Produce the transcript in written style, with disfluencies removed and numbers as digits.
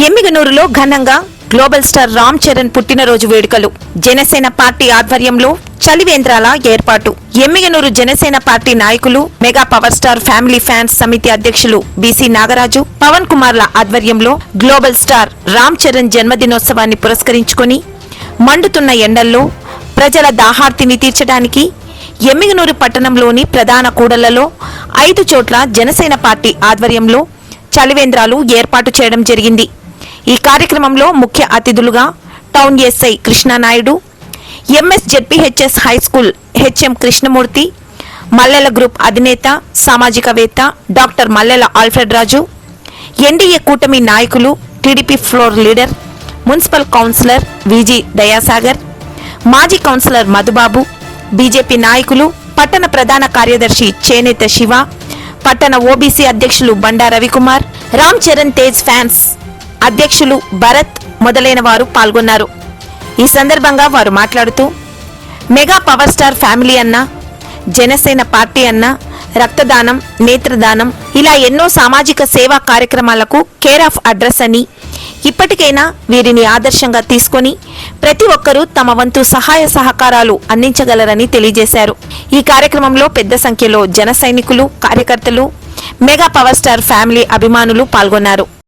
ఎమ్మిగనూరులో ఘనంగా global star Ram Charan పుట్టినరోజు వేడుకలు. జనసేన పార్టీ ఆధ్వర్యంలో చలివేంద్రాల ఏర్పాటు. ఎమ్మిగనూరు జనసేన పార్టీ నాయకులు, mega power star family fans సమితి అధ్యక్షులు బీసీ నాగరాజు, పవన్ కుమార్ల ఆధ్వర్యంలో గ్లోబల్ స్టార్ రామ్ చరణ్ జన్మదినోత్సవాన్ని పురస్కరించుకుని మండుతున్న ఎండల్లో ప్రజల దాహార్తిని తీర్చడానికి ఎమ్మిగనూరు పట్టణంలోని ప్రధాన కూడళ్లలో 5 చోట్ల జనసేన పార్టీ ఆధ్వర్యంలో చలివేంద్రాలు ఏర్పాటు చేయడం జరిగింది. ఈ కార్యక్రమంలో ముఖ్య అతిథులుగా town SI Krishna Naidu, MSZPHS high school HM Krishnamurthy, Mallela group అధినేత సామాజికవేత్త doctor Mallela Alfred Raju, NDA కూటమి నాయకులు, TDP floor leader, municipal councillor Viji Dayasagar, మాజీ కౌన్సిలర్ మధుబాబు, బీజేపీ నాయకులు, పట్టణ ప్రధాన కార్యదర్శి చేనేత శివ, పట్టణ ఓబీసీ అధ్యక్షులు బండా రవికుమార్, రామ్ చరణ్ తేజ్ ఫ్యాన్స్ అధ్యక్షులు భరత్ మొదలైన వారు పాల్గొన్నారు. ఈ సందర్భంగా వారు మాట్లాడుతూ, మెగా పవర్ స్టార్ ఫ్యామిలీ అన్న, జనసేన పార్టీ అన్న, రక్తదానం, నేత్రదానం ఇలా ఎన్నో సామాజిక సేవా కార్యక్రమాలకు కేర్ ఆఫ్ అడ్రస్ అని, ఇప్పటికైనా వీరిని ఆదర్శంగా తీసుకొని ప్రతి ఒక్కరూ తమ వంతు సహాయ సహకారాలు అందించగలరని తెలియజేశారు. ఈ కార్యక్రమంలో పెద్ద సంఖ్యలో జన సైనికులు, కార్యకర్తలు, మెగా పవర్ స్టార్ ఫ్యామిలీ అభిమానులు పాల్గొన్నారు.